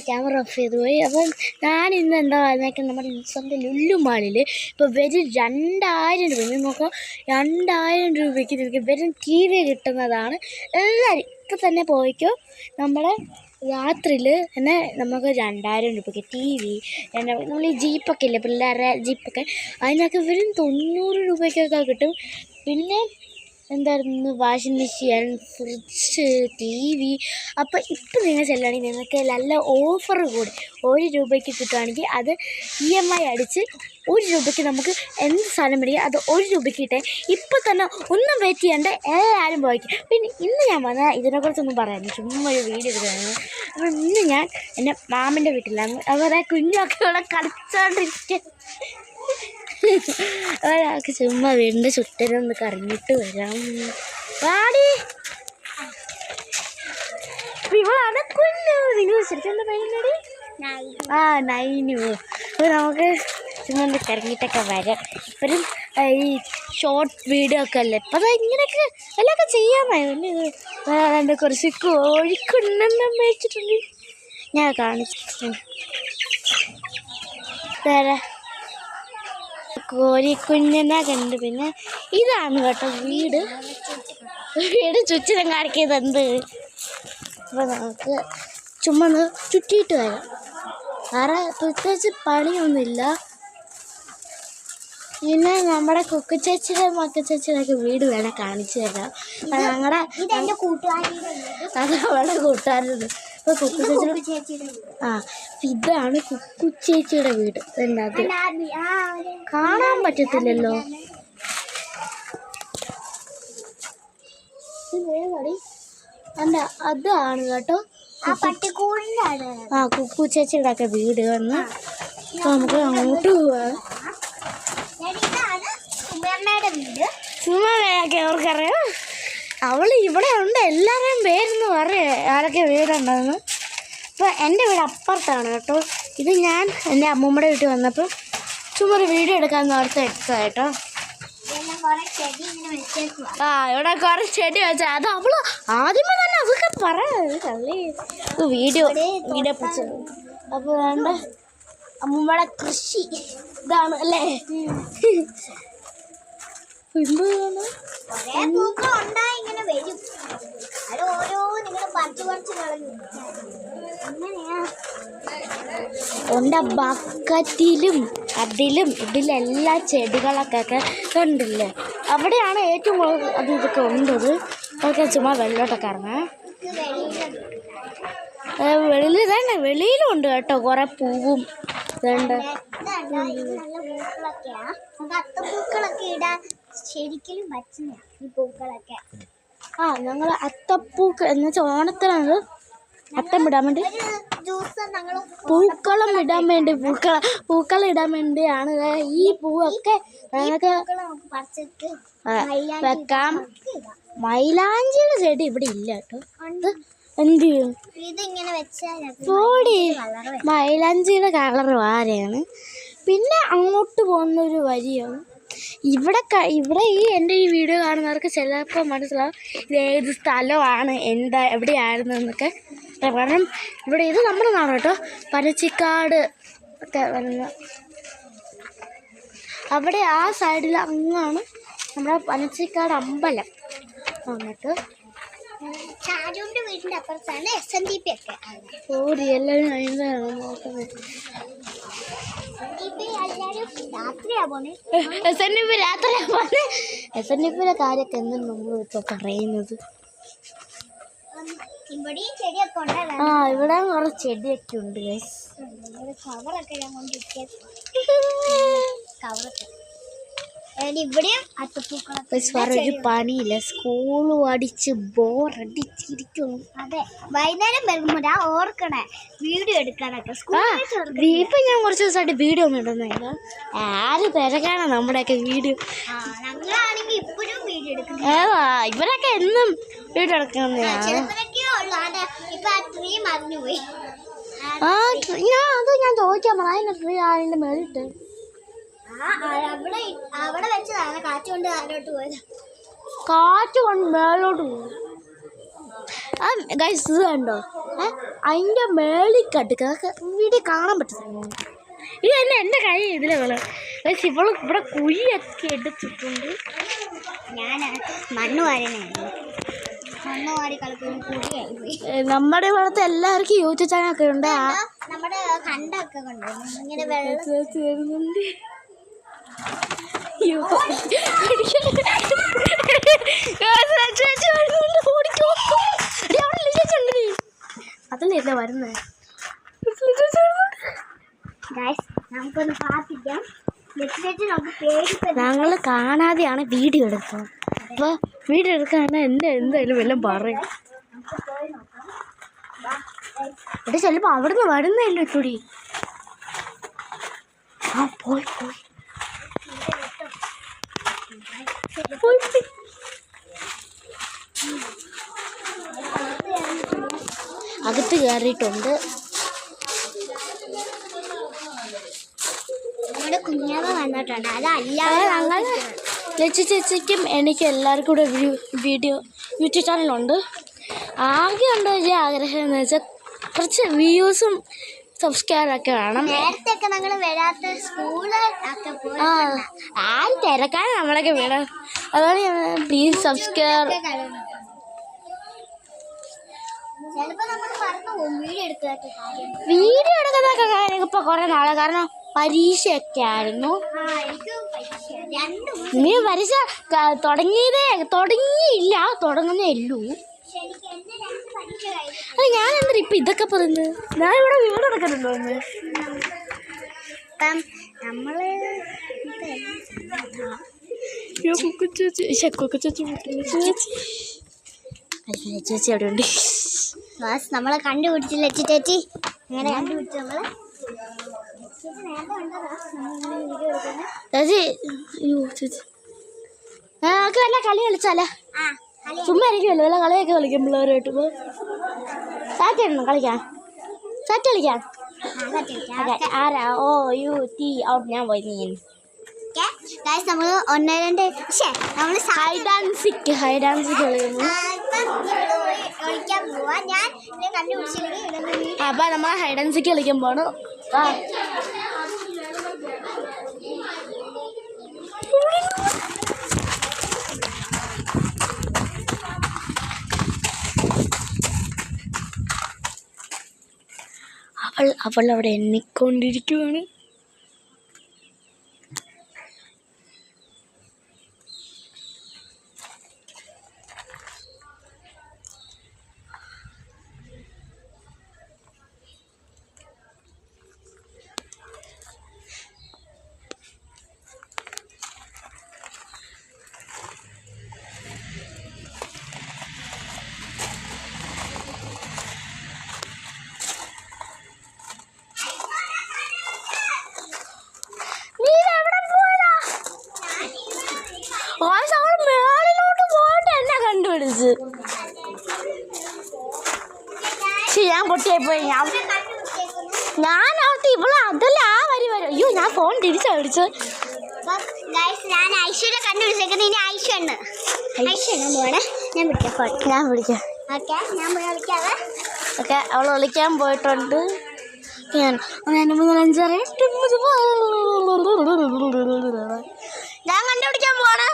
Camera off ചെയ്തു പോയി. അപ്പം ഞാനിന്ന് എന്താ പറഞ്ഞേക്കുന്നത്, നമ്മുടെ സ്വന്തം ലുലു മാളിൽ ഇപ്പോൾ വെറും 2000 രൂപ നോക്കാം. 2000 രൂപയ്ക്ക് നിങ്ങൾക്ക് വെറും ടി വി കിട്ടുന്നതാണ്. എല്ലാവരും ഇപ്പം തന്നെ പോയിക്കോ. നമ്മുടെ രാത്രിയിൽ തന്നെ നമുക്ക് 2000 രൂപയ്ക്ക് ടി വി, നമ്മൾ ഈ ജീപ്പൊക്കെ ഇല്ലേ, പിള്ളേരുടെ ജീപ്പൊക്കെ, അതിനൊക്കെ വെറും 90 രൂപയ്ക്കൊക്കെ കിട്ടും. പിന്നെ എന്തായിരുന്നു, washing machine, fridge, T V. അപ്പോൾ ഇപ്പം നിങ്ങൾ ചെല്ലുകയാണെങ്കിൽ നിങ്ങൾക്ക് നല്ല ഓഫർ കൂടി 1 രൂപയ്ക്ക് കിട്ടുകയാണെങ്കിൽ അത് EMI അടിച്ച് 1 രൂപയ്ക്ക് നമുക്ക് എന്ത് സാധനം മേടിക്കുക അത് 1 രൂപയ്ക്ക് കിട്ടേ. ഇപ്പം തന്നെ ഒന്നും വെയിറ്റ് ചെയ്യേണ്ട, എല്ലാവരും പോയിക്കും. പിന്നെ ഇന്ന് ഞാൻ വന്നാൽ ഇതിനെക്കുറിച്ചൊന്നും പറയാനില്ല, ചുമ്മാ ഒരു വീഡിയോ എടുക്കുകയാണ്. അപ്പോൾ ഇന്ന് ഞാൻ എൻ്റെ മാമൻ്റെ വീട്ടിലാണ്. അവരെ കുഞ്ഞൊക്കെ ഇവിടെ കളിച്ചോണ്ടിരിക്കുക. ഒരാൾക്ക് ചുമ്മാ വീടിൻ്റെ ചുറ്റിനൊന്ന് കറങ്ങിയിട്ട് വരാം. വാടി, ഇവളാണ് കുഞ്ഞു. നിങ്ങൾ ശരിക്കും എന്താ പേരുന്നടി? നൈനു. അപ്പോൾ നമുക്ക് ചുമ്മാ ഒന്ന് കറങ്ങിയിട്ടൊക്കെ വരാം. ഇപ്പോഴും ഈ ഷോർട്ട് വീഡിയോ ഒക്കെ അല്ലേ, ഇപ്പം അത് ഇങ്ങനെയൊക്കെ എല്ലാമൊക്കെ ചെയ്യാമായിരുന്നു. ഇത് കുറച്ച് കോഴിക്കുണ്ണെന്ന് മേടിച്ചിട്ടുണ്ട്, ഞാൻ കാണിച്ചു തരാം. കോഴിക്കുഞ്ഞിനെ കണ്ട്. പിന്നെ ഇതാണ് കേട്ടോ വീട് ചുറ്റിനും കാണിക്കുന്നത് എന്ത്. അപ്പോൾ നമുക്ക് ചുമ്മാ ഒന്ന് ചുറ്റിയിട്ട് വരാം. വേറെ പ്രത്യേകിച്ച് പണിയൊന്നുമില്ല. പിന്നെ നമ്മുടെ കുക്കു ചേച്ചിയുടെ മക്കച്ചേച്ചിയുടെയൊക്കെ വീട് വേണേൽ കാണിച്ചു തരാം. ഞങ്ങളുടെ അത് അവളുടെ കൂട്ടുകാരുണ്ട്. അപ്പോൾ കുക്കു ചേച്ചിയുടെ ഇതാണ് കുക്കു ചേച്ചിയുടെ വീട്. എന്താ അത് കാണാൻ പറ്റത്തില്ലല്ലോ. അല്ല, അതാണ് കേട്ടോ കുക്കു ചേച്ചിയുടെ ഒക്കെ വീട് വന്ന്. അപ്പോൾ നമുക്ക് അങ്ങോട്ട് പോവാം. സുമമ്മയൊക്കെ അവർക്കറിയാം. അവൾ ഇവിടെ ഉണ്ട്. എല്ലാവരുടെയും പേരെന്ന് പറയാം ആരൊക്കെ വീടുണ്ടെന്ന്. അപ്പോൾ എൻ്റെ വീട് അപ്പുറത്താണ് കേട്ടോ. ഇത് ഞാൻ എൻ്റെ അമ്മൂമ്മയുടെ വീട്ടിൽ വന്നപ്പോൾ ചുമ്മാ ഒരു വീഡിയോ എടുക്കാമെന്ന് ഓർത്ത് എടുത്തതാണ് കേട്ടോ. ഇവിടെ കുറേ ചെടി വെച്ചാൽ അത് അവൾ ആദ്യമേ തന്നെ അതൊക്കെ പറയല്ലേ വീഡിയോ പിടിച്ചു. അപ്പോൾ വേണ്ട അമ്മൂമ്മയുടെ കൃഷി ഇതാണ് അല്ലേ. ഉണ്ട് ബക്കറ്റിലും അതിലും ഇതിലെല്ലാ ചെടികളൊക്കെ കണ്ടില്ലേ. അവിടെയാണ് ഏറ്റവും കൂടുതൽ അത് ഇതൊക്കെ ഉണ്ടത്. അതൊക്കെ ചുമ്മാ വെള്ളോട്ടൊക്കെ ഇറങ്ങാം. വെളിയിൽ തന്നെ വെളിയിലും ഉണ്ട് കേട്ടോ കുറേ പൂവും ഇതുണ്ട്. ഞങ്ങൾ അത്തപ്പൂക്കൾ എന്ന് വെച്ചാൽ ഓണത്തിനാണ് അത്തം ഇടാൻ വേണ്ടി പൂക്കളം ഇടാൻ വേണ്ടി പൂക്കളം ഇടാൻ വേണ്ടിയാണ് ഈ പൂവൊക്കെ ഞങ്ങൾക്ക് വെക്കാം. മൈലാഞ്ചിയുടെ ചെടി ഇവിടെ ഇല്ല കേട്ടോ. എന്ത് പോടി, മൈലാഞ്ചിയുടെ കളർ വാരയാണ്. പിന്നെ അങ്ങോട്ട് പോകുന്നൊരു വരിയാണ്. ഇവിടെ ഈ എൻ്റെ ഈ വീഡിയോ കാണുന്നവർക്ക് ചിലപ്പോൾ മനസ്സിലാവും ഇത് ഏത് സ്ഥലമാണ്, എന്താ എവിടെയായിരുന്നു എന്നൊക്കെ. കാരണം ഇവിടെ ഇത് നമ്മുടെ നാട് കേട്ടോ, പനച്ചിക്കാട് ഒക്കെ വരുന്ന അവിടെ ആ സൈഡിൽ അങ്ങാണ് നമ്മുടെ പനച്ചിക്കാട് അമ്പലം. എന്നിട്ട് വീടിൻ്റെ അപ്പുറത്താണ് SNDP ഒക്കെ. ഓടി എല്ലാവരും അതിൻ്റെയാണ് നോക്കുന്നത്. SNDPയുടെ കാര്യമൊക്കെ എന്താണ് നമ്മളിപ്പോൾ പറയുന്നത്. ഇവിടെ കുറേ ചെടിയൊക്കെ ഉണ്ട്. കവറൊക്കെ ഞാൻ കവറൊക്കെ ഇവിടെയും അത്തപ്പൂക്കളൊക്കെ. ഒരു പണിയില്ല, സ്കൂള് അടിച്ച് ബോറടിച്ചിരിക്കുന്നു. അതെ, വൈകുന്നേരം വരുമ്പോൾ ഓർക്കണേ വീഡിയോ എടുക്കാനൊക്കെ. ഇപ്പൊ ഞാൻ കുറച്ച് ദിവസമായിട്ട് വീഡിയോ ഒന്നും ഇടുന്നില്ല. ആര് തിരക്കാണ് നമ്മുടെയൊക്കെ വീഡിയോ. ഞങ്ങളാണെങ്കിൽ ഇപ്പോഴും വീഡിയോ എടുക്കുന്നത്. ഇവരൊക്കെ എന്നും വീഡിയോ എടുക്കുന്നതാണ്. ഞാൻ ചോദിക്കാൻ പറയാം ട്രീ അതിന്റെ മേളിട്ട് അവിടെ വെച്ചതാണ്. കാറ്റ് കൊണ്ട് മേലോട്ട് പോയത്. കാറ്റ് കൊണ്ട് മേലോട്ട് പോകും. ആ ഗൈസ് ഇത് കണ്ടോ അതിൻ്റെ മേളിൽ കടുക്ക വീഡിയോ കാണാൻ പറ്റുന്നു. ഇത് തന്നെ എൻ്റെ കൈ ഇതിലെ കള ഗൈസ് ഇവൾ ഇവിടെ കുഴിയൊക്കെ എടുത്തിട്ടുണ്ട്. ഞാൻ മണ്ണ് വാരണായിരുന്നു. മണ്ണ് വാരി കളിക്കുന്ന നമ്മുടെ ഇവിടുത്തെ എല്ലാവർക്കും യൂട്യൂബ് ചാനലൊക്കെ ഉണ്ട്. നമ്മുടെ കണ്ടൊക്കെ കൊണ്ടുവന്നു ഇങ്ങനെ വെള്ളം വരുന്നുണ്ട്. അതല്ലേ വരുന്നേ. നമുക്കൊന്ന് പ്രാർത്ഥിക്കാം. ഞങ്ങൾ കാണാതെയാണ് വീഡിയോ എടുത്തത്. അപ്പോൾ വീഡിയോ എടുക്കാൻ എന്തായാലും വല്ലതും പറയും. ഇവിടെ ചിലപ്പോൾ അവിടുന്ന് വരുന്നില്ല ചുടി. ആ പോയി അകത്ത് കയറിയിട്ടുണ്ട്. നമ്മുടെ കുഞ്ഞാവ വന്നിട്ടുണ്ട്. അതല്ലാതെ ഞങ്ങൾ ചേച്ചിക്കും എനിക്ക് എല്ലാവർക്കും കൂടെ വീഡിയോ യൂട്യൂബ് ചാനലുണ്ട്. ആകെ ഉണ്ടോ വലിയ ആഗ്രഹം എന്ന് വെച്ചാൽ കുറച്ച് വ്യൂസും സബ്സ്ക്രൈബറൊക്കെ വേണം. നേരത്തെ ഞങ്ങൾ വരാത്ത സ്കൂള് ആരും തിരക്കാൻ നമ്മളൊക്കെ വേണം. അതാണ് ഞാൻ പ്ലീസ് സബ്സ്ക്രൈബ്. വീഡിയോ എടുക്കുന്നതൊക്കെ കാര്യം ഇപ്പൊ കുറെ നാളെ കാരണം പരീക്ഷയൊക്കെ ആയിരുന്നു. നീ പരീക്ഷ തുടങ്ങിയില്ല, തുടങ്ങുന്നേ ഉള്ളൂ. അത് ഞാൻ എന്താ ഇപ്പൊ ഇതൊക്കെ പറയുന്നത്? ഞാൻ ഇവിടെ വീട് എടുക്കുന്നുണ്ടോ? നമ്മള് ചേച്ചി അവിടെ ഉണ്ട്. നമ്മളെ കണ്ടുപിടിച്ചില്ല ചേച്ചി. അങ്ങനെ കണ്ടുപിടിച്ചു നമ്മള്. ചേച്ചി നമുക്ക് വല്ല കളി കളിച്ചാലേ? ചുമ്മാ ഇരിക്കുമല്ലോ, വല്ല കളിയൊക്കെ കളിക്കും പിള്ളേരുമായിട്ട്. ഇപ്പോൾ സാറ്റ് ഇടണം കളിക്കാൻ. സാറ്റ് കളിക്കാൻ ആരാ? ഓ യു ടി ഔട്ട്. ഞാൻ പോയി. നീ നമ്മൾ ഒന്ന് രണ്ട് നമ്മൾ ഹൈഡ് ആൻഡ് സിക്ക് കളിക്കുന്നു. അപ്പൊ നമ്മൾ ഹൈഡ് ആൻഡ് സിക്ക് കളിക്കുമ്പോണ്. അവൾ അവിടെ എണ്ണിക്കൊണ്ടിരിക്കുകയാണ്. മേളിലോട്ട് പോയിട്ട് എന്നെ കണ്ടുപിടിച്ച് ഞാൻ പൊട്ടിയായി പോയി. ഞാൻ അവിടുത്തെ ഇവിടെ അതല്ല ആ വരി വരും. അയ്യോ ഞാൻ ഫോൺ തിരിച്ചടിച്ച്. ഞാൻ ഐശ്വര്യ കണ്ടുപിടിച്ചേക്കുന്നത്. ഇനി ഐശ്വര്യ ഞാൻ വിളിക്കാം. ഓക്കെ അവൾ വിളിക്കാൻ പോയിട്ടുണ്ട്. ഞാൻ 1 2 3 4 ഞാൻ കണ്ടുപിടിക്കാൻ പോവാണ്.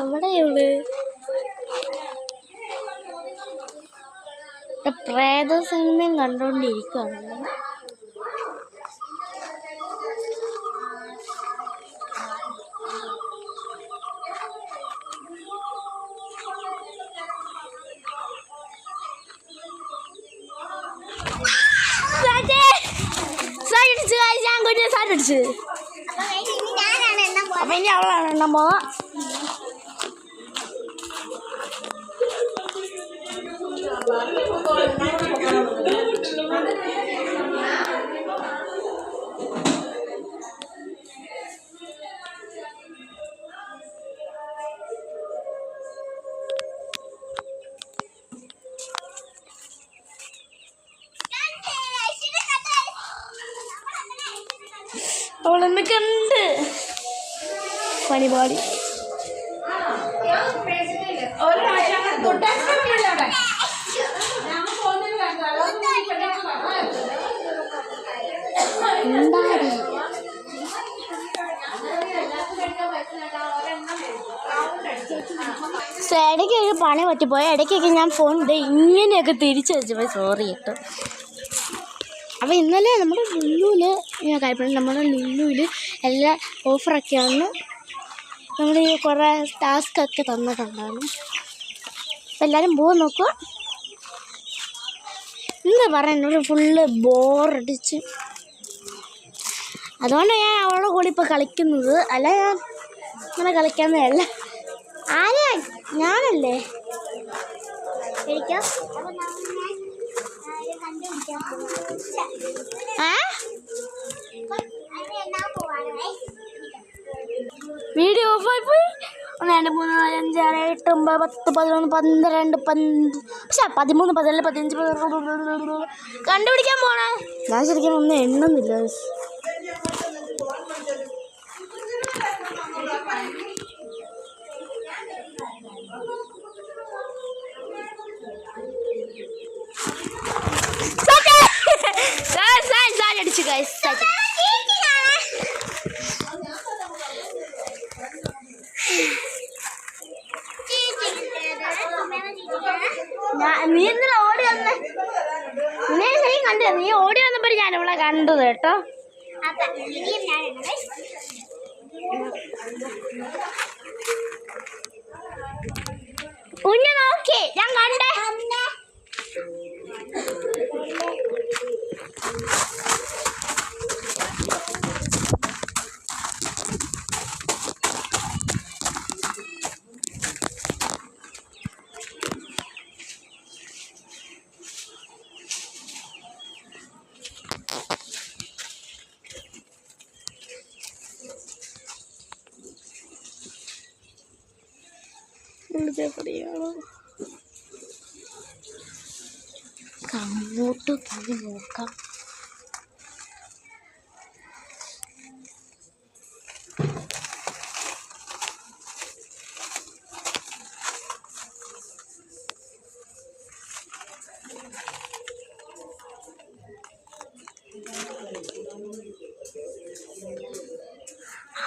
എവിടെയുള്ളു പ്രേത സിനിമയും കണ്ടോണ്ടിരിക്കുകയാണ്. സാറ്റടിച്ച് അപ്പൊ ഇനി അവളാണ് എണ്ണാൻ പോവാ. അവളെന്നെ കണ്ട് പണിപാടി ഇടയ്ക്ക് ഒരു പണി പറ്റിപ്പോയി. ഇടയ്ക്കൊക്കെ ഞാൻ ഫോൺ ഇങ്ങനെയൊക്കെ തിരിച്ചു വെച്ചു പോയി. സോറി കേട്ടോ. അപ്പോൾ ഇന്നലെ നമ്മുടെ ലുലുവിൽ ഞാൻ കാര്യപ്പെടും. നമ്മുടെ ലുലുവിൽ എല്ലാ ഓഫറൊക്കെയാണ്. നമ്മൾ ഈ കുറേ ടാസ്കൊക്കെ തന്നിട്ടുണ്ടായിരുന്നു. അപ്പോൾ എല്ലാവരും പോകാൻ നോക്കുക. എന്താ പറയുന്നത്, ഫുള്ള് ബോറടിച്ച്. അതുകൊണ്ട് ഞാൻ അവളുടെ കൂടെ ഇപ്പോൾ കളിക്കുന്നത്. അല്ല ഞാൻ ഇങ്ങനെ കളിക്കാവുന്നതല്ല. ആരാ? ഞാനല്ലേ. വീഡിയോ ഓഫായി പോയി. 1 2 3 4 5 6 8 9 10 11 12 13 14 15 കണ്ടുപിടിക്കാൻ പോണേ. ഞാൻ ശരിക്കും ഒന്നും എണ്ണുന്നില്ല. അടിച്ചു ഗൈസ്. നീ എന്തിനാ ഓടി വന്നേ? നീ ശരിക്കും കണ്ടു. നീ ഓടി വന്നപ്പോൾ ഞാൻ ഇവിടെ കണ്ടത് കേട്ടോ. കുഞ്ഞു നോക്കി ഞാൻ കണ്ടേ. അങ്ങോട്ട് പോയി നോക്കാം.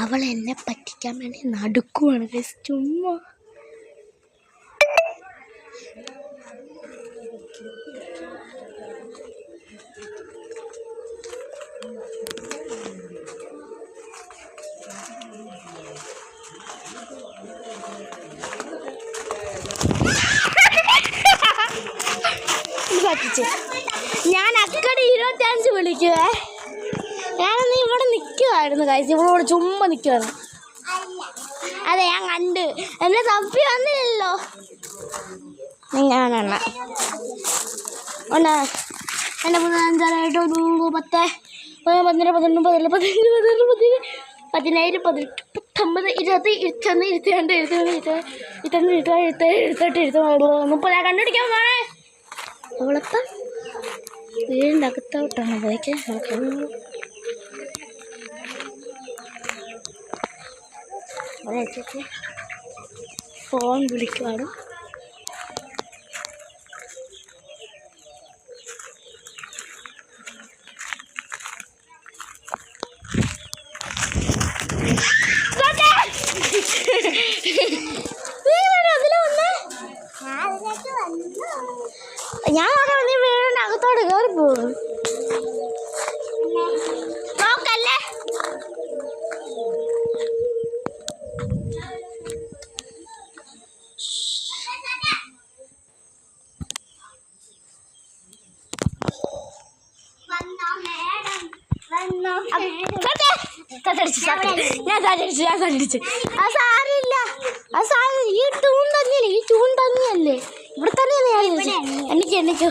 അവൾ എന്നെ പറ്റിക്കാൻ വേണ്ടി നടക്കുവാണ് ഗൈസ്. ചുമ്മാ പറ്റിച്ച്. ഞാൻ അക്കടെ 25 വിളിക്കുവേ. ഞാനൊന്ന് ഇവിടെ നിൽക്കുമായിരുന്നു ഗൈസ്. ഇവളോട് ചുമ്മാ നിൽക്കുമായിരുന്നു. അതെ ഞാൻ കണ്ട്. എന്നെ തപ്പി വന്നില്ലല്ലോ. ഞാനെണ്ണ ഉണ്ട്. എൻ്റെ 3 5 6 8 10 11 12 13 14 15 16 17 18 19 20 21 22 23 24 25 26 27 28 29 30 ഞാൻ കണ്ടുപിടിക്കാൻ പോണേ. അവളപ്പം വീടിൻ്റെ അകത്തോട്ടാണ് പോയിക്കാൻ നോക്കുന്നത്. ഫോൺ വിളിക്കുവാണ്. ഞാൻ നോക്കാം. നീ വീടിൻ്റെ അകത്തോട്ട് കയറി പോകും. നോക്കല്ലേ. ഞാൻ സാരില്ല. ഈ ടൂൺ തന്നെയല്ലേ. ഇവിടെ തന്നെയാണ് ഞാൻ. എനിക്ക്